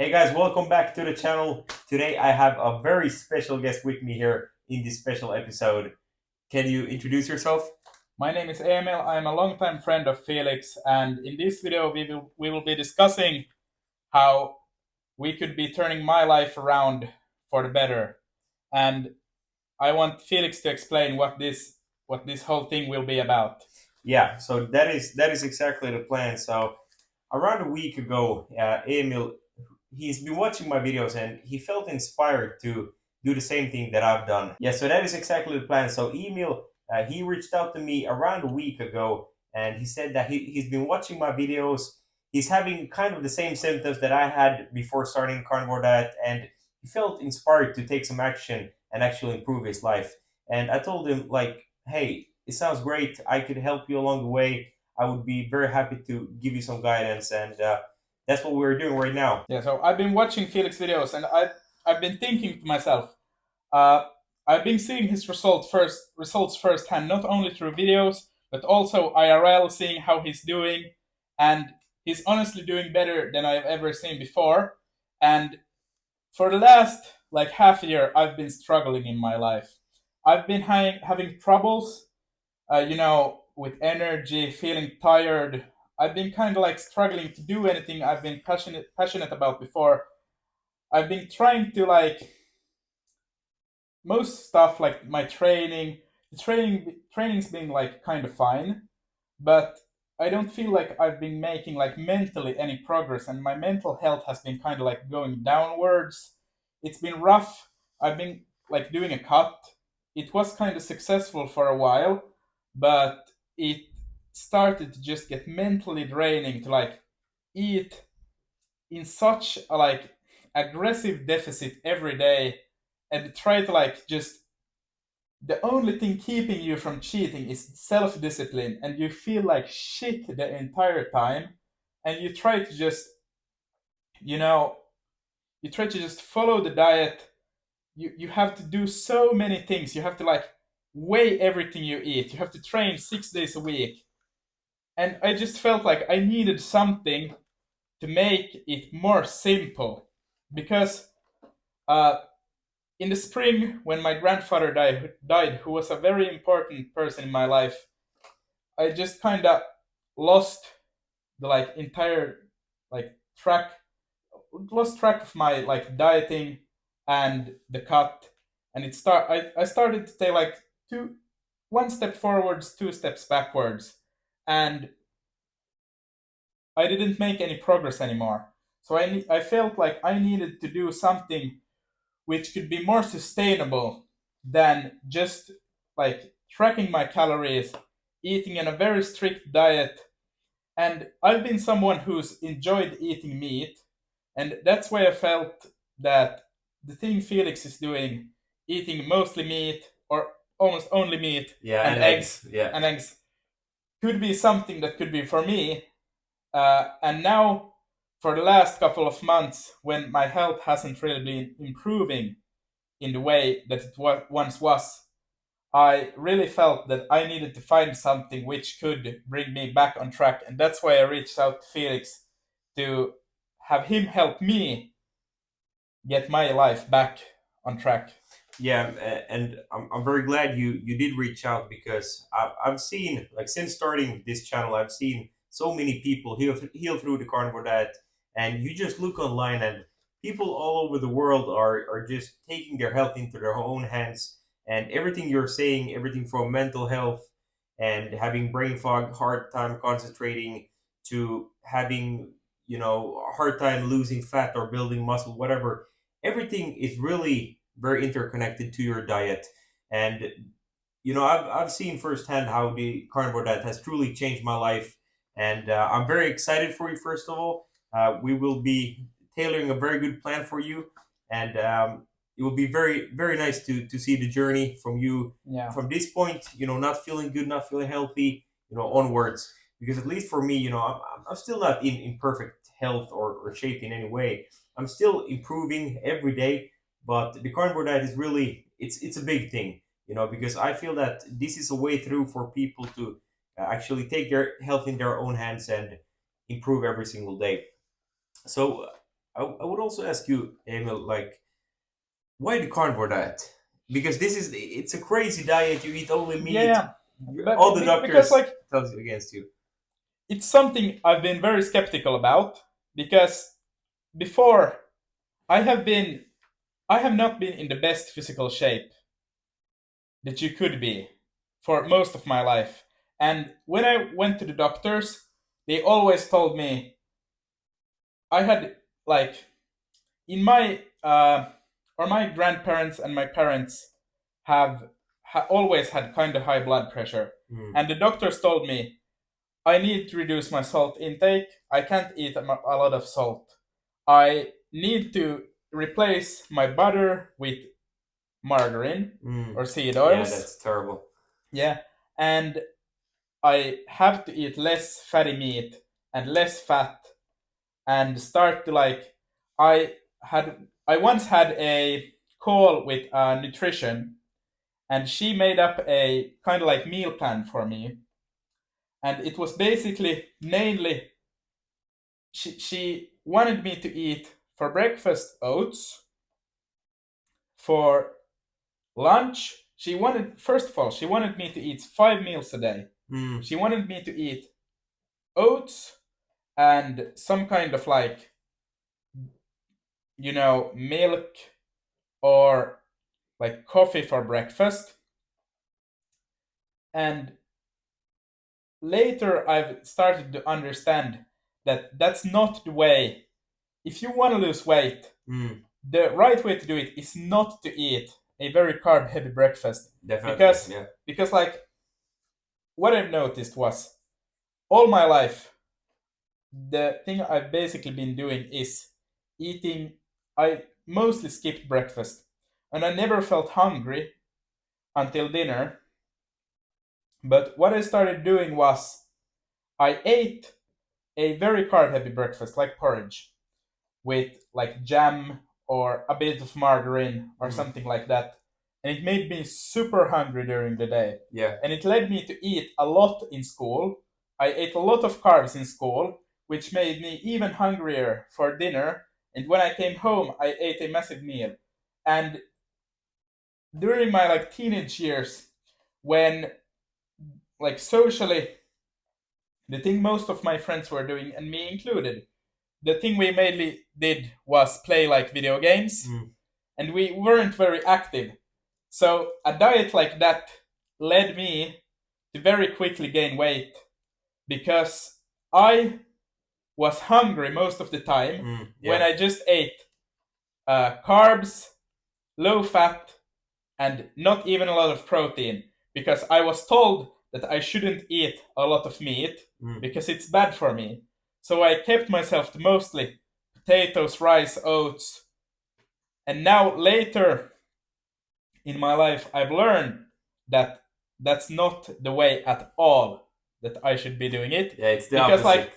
Hey guys, welcome back to the channel. Today I have a very special guest with me here in this special episode. Can you introduce yourself? My name is Emil. I'm a longtime friend of Felix, and in this video, we will be discussing how we could be turning my life around for the better. And I want Felix to explain what this whole thing will be about. Yeah, so that is exactly the plan. So around a week ago, Emil, he's been watching my videos and he felt inspired to do the same thing that I've done. Yeah, so that is exactly the plan. So Emil, he reached out to me around a week ago and he said that he's been watching my videos. He's having kind of the same symptoms that I had before starting carnivore diet, and he felt inspired to take some action and actually improve his life. And I told him, like, hey, it sounds great. I could help you along the way. I would be very happy to give you some guidance, and that's what we're doing right now. Yeah, so I've been watching Felix videos, and I've been thinking to myself, uh, I've been seeing his results firsthand, not only through videos but also IRL, seeing how he's doing, and he's honestly doing better than I've ever seen before. And for the last like half a year, I've been struggling in my life. I've been having troubles, with energy, feeling tired. I've been kind of like struggling to do anything I've been passionate about before. I've been trying to like most stuff like my training. The training's been like kind of fine, but I don't feel like I've been making like mentally any progress, and my mental health has been kind of like going downwards. It's been rough. I've been like doing a cut. It was kind of successful for a while, but it started to just get mentally draining to like eat in such a like aggressive deficit every day and try to like just the only thing keeping you from cheating is self discipline, and you feel like shit the entire time, and you know, you try to just follow the diet. You have to do so many things. You have to like weigh everything you eat. You have to train 6 days a week. And I just felt like I needed something to make it more simple. Because uh, in the spring, when my grandfather died, who was a very important person in my life, I just kind of lost the like entire like track, lost track of my like dieting and the cut, and I started to take like one step forwards, two steps backwards, and I didn't make any progress anymore. So I felt like I needed to do something which could be more sustainable than just like tracking my calories, eating in a very strict diet. And I've been someone who's enjoyed eating meat, and that's why I felt that the thing Felix is doing, eating mostly meat or almost only meat Yeah, and and eggs. Yeah. eggs, could be something that could be for me. And now, for the last couple of months, when my health hasn't really been improving in the way that it once was, I really felt that I needed to find something which could bring me back on track, and that's why I reached out to Felix to have him help me get my life back on track. Yeah, and I'm very glad you did reach out because I've seen, like, since starting this channel, I've seen so many people heal through the carnivore diet, and you just look online and people all over the world are just taking their health into their own hands, and everything you're saying, everything from mental health and having brain fog, hard time concentrating, to having, a hard time losing fat or building muscle, whatever, everything is really very interconnected to your diet. And I've seen firsthand how the carnivore diet has truly changed my life, and I'm very excited for you. First of all, we will be tailoring a very good plan for you, and it will be very very nice to see the journey from you Yeah. from this point. Not feeling good, not feeling healthy, onwards. Because at least for me, I'm still not in perfect health or shape in any way. I'm still improving every day, but the carnivore diet is really it's a big thing, because I feel that this is a way through for people to actually take their health in their own hands and improve every single day. So I would also ask you, Emil, like, why the carnivore diet? Because it's a crazy diet. You eat only Yeah, meat. yeah. But All the because doctors like tells you against you. it's something I've been very skeptical about because before I have been I have not been in the best physical shape that you could be for most of my life. And when I went to the doctors, they always told me I had like in my or my grandparents and my parents have always had kind of high blood pressure, Mm, and the doctors told me I need to reduce my salt intake. I can't eat a lot of salt. I need to replace my butter with margarine mm. or seed Yeah, oils. that's terrible. Yeah, and I have to eat less fatty meat and less fat and start to like I once had a call with nutrition, and she made up a kind of like meal plan for me, and it was basically mainly she wanted me to eat for breakfast oats, for lunch she wanted first of all she wanted me to eat 5 meals a day. Mm, She wanted me to eat oats and some kind of like milk or like coffee for breakfast. And later I've started to understand that that's not the way. If you want to lose weight, mm. the right way to do it is not to eat a very carb heavy breakfast, Definitely. because Yeah. like what I've noticed was all my life the thing I've basically been doing is eating. I mostly skipped breakfast, and I never felt hungry until dinner. But what I started doing was I ate a very carb heavy breakfast, like porridge, with like jam or a bit of margarine or Mm, something like that. And it made me super hungry during the day. yeah. And it led me to eat a lot in school. I ate a lot of carbs in school, which made me even hungrier for dinner. And when I came home, I ate a massive meal. And during my like teenage years, when like socially, the thing most of my friends were doing, and me included, the thing we mainly did was play like video games, Mm, and we weren't very active. So a diet like that led me to very quickly gain weight because I was hungry most of the time when yeah. I just ate carbs, low fat, and not even a lot of protein, because I was told that I shouldn't eat a lot of meat Mm, because it's bad for me. So I kept myself to mostly potatoes, rice, oats, and now later in my life I've learned that that's not the way at all that I should be doing it, yeah. It's the because opposite. like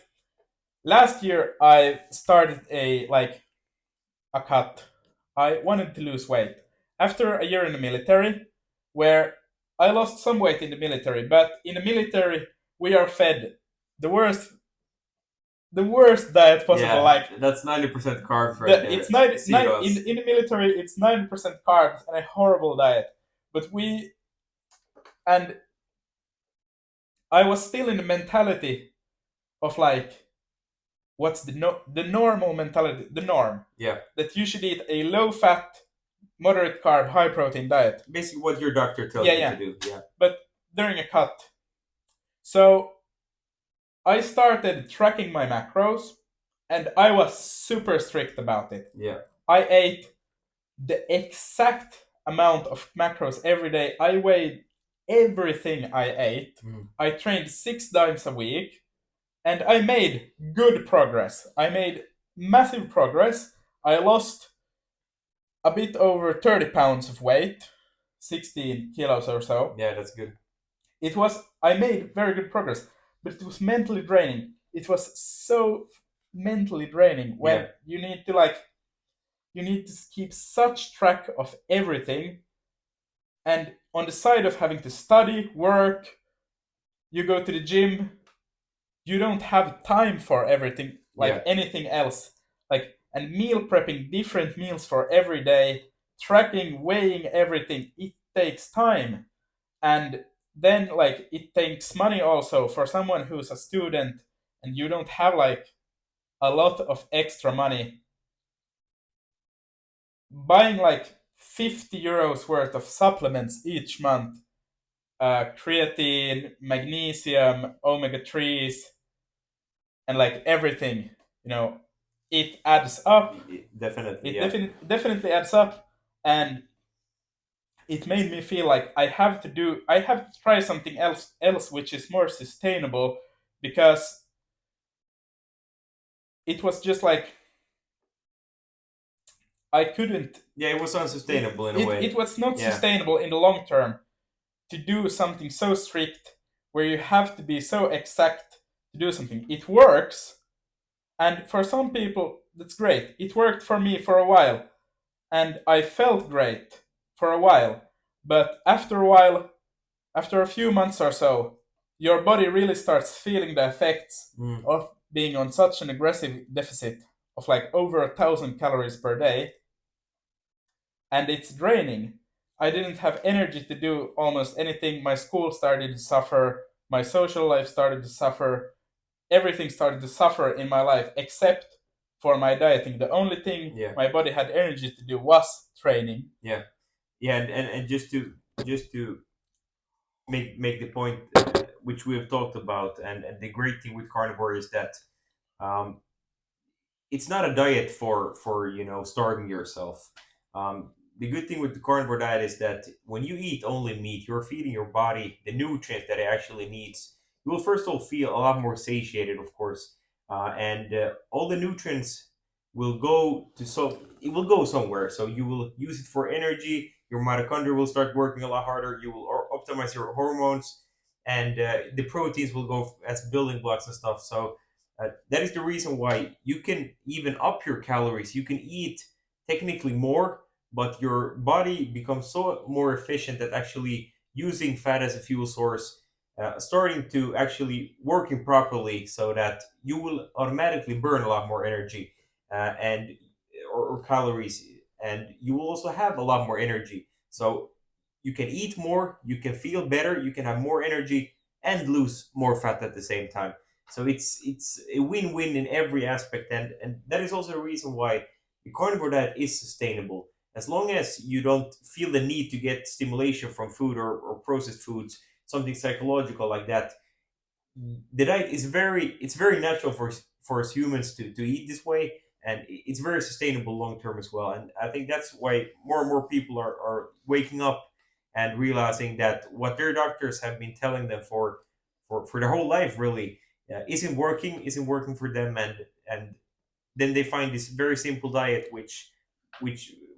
last year I started a cut. I wanted to lose weight after a year in the military, where I lost some weight in the military. But in the military, we are fed the worst diet possible. Yeah, Like that's 90% carbs right it's there. nine, Seed nine oils. in the military. It's 90% carbs and a horrible diet. But and I was still in the mentality of like what's the normal mentality, the norm, Yeah. that you should eat a low fat, moderate carb, high protein diet. Basically, what your doctor Yeah, tells you to yeah. do. Yeah. But during a cut. So I started tracking my macros, and I was super strict about it. Yeah. I ate the exact amount of macros every day. I weighed everything I ate. Mm, I trained 6 times a week, and I made good progress. I made massive progress. I lost a bit over 30 pounds of weight, 16 kilos or so. yeah, that's good. I made very good progress, but it was mentally draining. It was so mentally draining Yeah. when you need to keep such track of everything, and on the side of having to study, work, you go to the gym, you don't have time for everything like Yeah. anything else. Like and meal prepping different meals for every day, tracking, weighing everything, it takes time. And then like it takes money also for someone who's a student and you don't have like a lot of extra money. Buying like 50 euros worth of supplements each month, creatine, magnesium, omega 3s, and like everything, you know, it adds up. Definitely, It yeah. definitely adds up. And it made me feel like I have to try something else which is more sustainable, because it was just like I couldn't. Yeah, it was It, unsustainable in a it way. was not Yeah, sustainable in the long term to do something so strict where you have to be so exact to do something. It works, and for some people that's great. It worked for me for a while, and I felt great for a while. But after a while, after a few months or so, your body really starts feeling the effects mm, of being on such an aggressive deficit of like over 1,000 calories per day, and it's draining. I didn't have energy to do almost anything. My school started to suffer, my social life started to suffer, everything started to suffer in my life except for my dieting. The only thing yeah, my body had energy to do was training. yeah, yeah. And just to make the point, which we have talked about, and the great thing with carnivore is that um, it's not a diet for starving yourself. The good thing with the carnivore diet is that when you eat only meat, you're feeding your body the nutrients that it actually needs. You will first of all feel a lot more satiated, of course, and all the nutrients will go to so it will go somewhere. So you will use it for energy. Your mitochondria will start working a lot harder. You will optimize your hormones, and the proteins will go as building blocks and stuff. So that is the reason why you can even up your calories. You can eat technically more, but your body becomes so more efficient at actually using fat as a fuel source, starting to actually working properly, so that you will automatically burn a lot more energy and or calories, and you will also have a lot more energy. So you can eat more, you can feel better, you can have more energy, and lose more fat at the same time. So it's a win-win in every aspect, and that is also the reason why the carnivore diet is sustainable. As long as you don't feel the need to get stimulation from food or processed foods, something psychological like that, the diet is very natural for us humans to eat this way, and it's very sustainable long term as well. And I think that's why more and more people are waking up and realizing that what their doctors have been telling them for their whole life really isn't working for them, and then they find this very simple diet which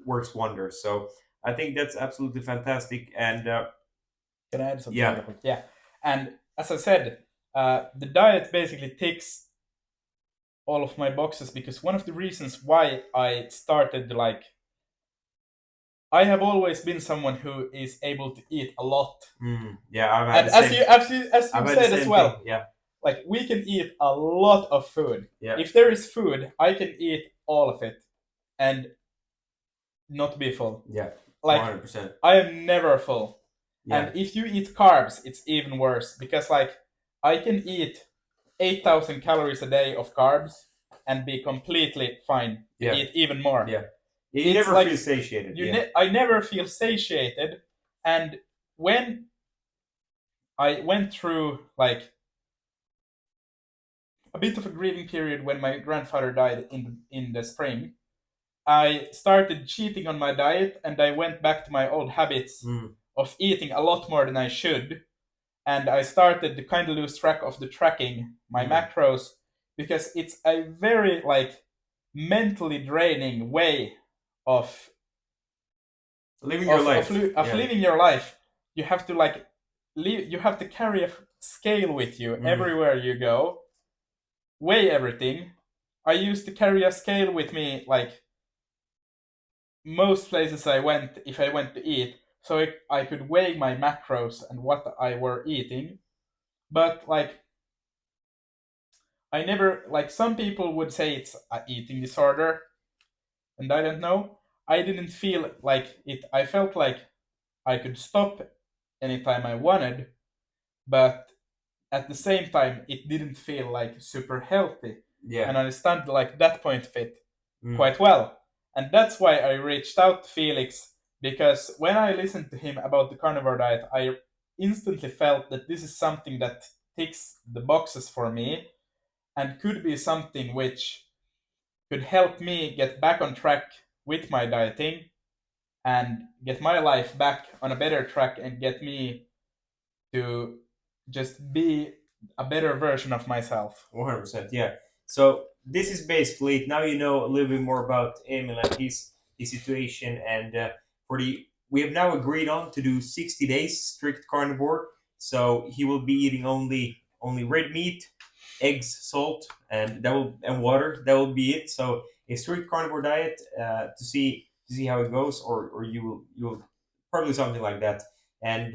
works wonders. So I think that's absolutely fantastic. And Can I add something yeah. really quick? Yeah. And as I said, the diet basically ticks all of my boxes, because one of the reasons why I started like I have always been someone who is able to eat a lot. Yeah, I've had And the same. as I've you had the said as same thing. well, Yeah, like we can eat a lot of food. yeah, If there is food, I can eat all of it and not be full. yeah, one Like hundred percent. I am never full. Yeah, And if you eat carbs, it's even worse, because like I can eat 8,000 calories a day of carbs and be completely fine to yeah, eat even more. yeah. Yeah, you It's never feel like satiated. Yeah. I never feel satiated. And when I went through like a bit of a grieving period when my grandfather died in the spring, I started cheating on my diet and I went back to my old habits Mm, of eating a lot more than I should. And I started to kind of lose track of the tracking my mm. macros, because it's a very like mentally draining way of Living your life. of Yeah. living your life. You have to like you have to carry a scale with you Mm, everywhere you go, weigh everything. I used to carry a scale with me like most places I went if I went to eat, so I could weigh my macros and what I were eating. But like I never, like some people would say it's a eating disorder. And I don't know, I didn't feel like it. I felt like I could stop anytime I wanted, but at the same time, it didn't feel like super healthy. Yeah. And I understand like that point of it Mm. quite well. And that's why I reached out to Felix, because when I listened to him about the carnivore diet, I instantly felt that this is something that ticks the boxes for me and could be something which could help me get back on track with my dieting and get my life back on a better track and get me to just be a better version of myself. 100%. Yeah. So this is basically it. Now you know a little bit more about Emil and his situation, and for the we have now agreed on to do 60 days strict carnivore. So he will be eating only red meat, eggs, salt, and water. That will be it. So a strict carnivore diet to see how it goes, or you will probably something like that. And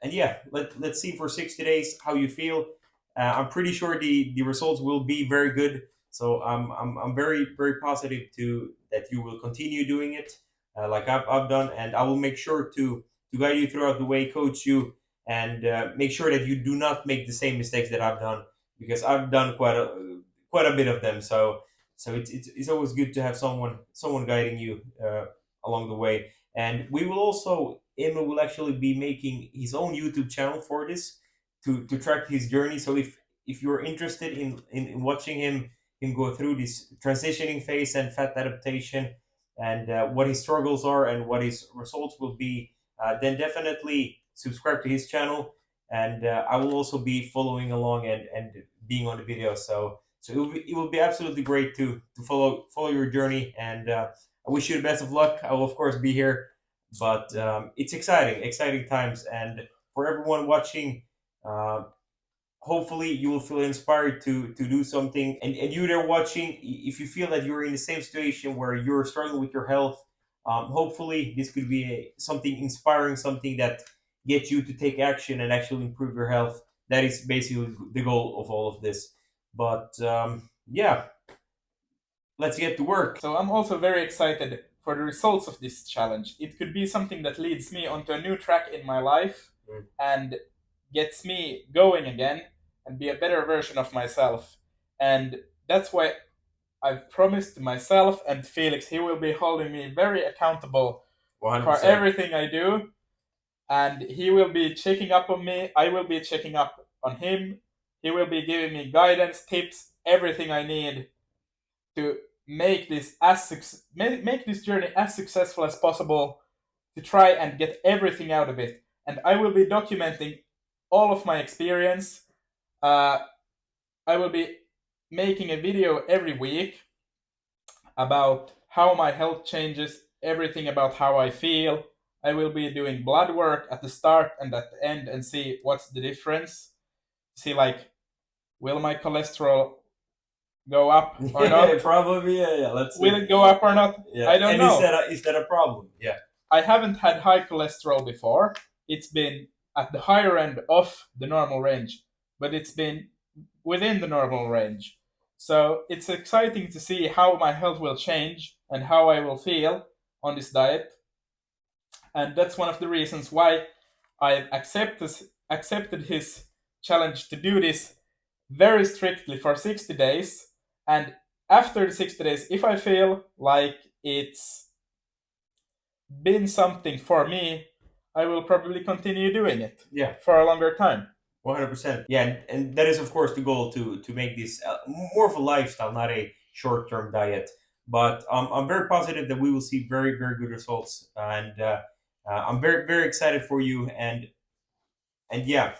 yeah, let's see for 60 days how you feel. I'm pretty sure the results will be very good. So I'm very very positive to that you will continue doing it like I've done, and I will make sure to guide you throughout the way, coach you, and make sure that you do not make the same mistakes that I've done, because I've done quite a bit of them. So it's always good to have someone guiding you along the way. And we will also Emil will actually be making his own YouTube channel for this to track his journey. So if you're interested in watching him go through this transitioning phase and fat adaptation, and what his struggles are and what his results will be, then definitely subscribe to his channel. And I will also be following along and being on the video. So it will be absolutely great to follow your journey. And I wish you the best of luck. I will of course be here, but it's exciting times. And for everyone watching, uh, hopefully you will feel inspired to do something. And you there watching, if you feel that you're in the same situation where you're struggling with your health, hopefully this could be something inspiring, something that gets you to take action and actually improve your health. That is basically the goal of all of this. But yeah, let's get to work. So I'm also very excited for the results of this challenge. It could be something that leads me onto a new track in my life Mm. and gets me going again and be a better version of myself. And that's why I've promised to myself and Felix he will be holding me very accountable for 100%. everything I do, and he will be checking up on me. I will be checking up on him. He will be giving me guidance, tips, everything I need to make make this journey as successful as possible, to try and get everything out of it. And I will be documenting all of my experience. Uh, I will be making a video every week about how my health changes, everything about how I feel. I will be doing blood work at the start and at the end and see what's the difference. See, like, will my cholesterol go up or Yeah, not? probably. Yeah. Let's Will see. it go up or not? Yeah, I don't and is know. that a problem? Yeah. I haven't had high cholesterol before. It's been at the higher end of the normal range, but it's been within the normal range. So it's exciting to see how my health will change and how I will feel on this diet. And that's one of the reasons why I accepted his challenge to do this very strictly for 60 days. And after the 60 days, if I feel like it's been something for me, I will probably continue doing it Yeah. for a longer time. 100%. Yeah, and that is of course the goal to make this more of a lifestyle, not a short-term diet. But I'm very positive that we will see very very good results, and I'm very very excited for you. And yeah,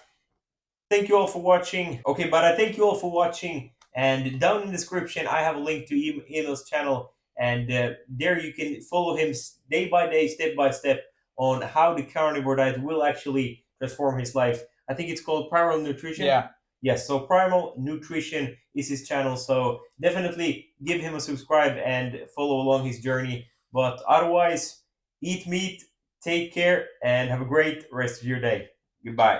thank you all for watching. Okay, but I thank you all for watching. And down in the description, I have a link to Emil's channel, and there you can follow him day by day, step by step, on how the carnivore diet will actually transform his life. I think it's called Primal Nutrition. Yeah. Yes, so Primal Nutrition is his channel. So definitely give him a subscribe and follow along his journey. But otherwise, eat meat, take care, and have a great rest of your day. Goodbye.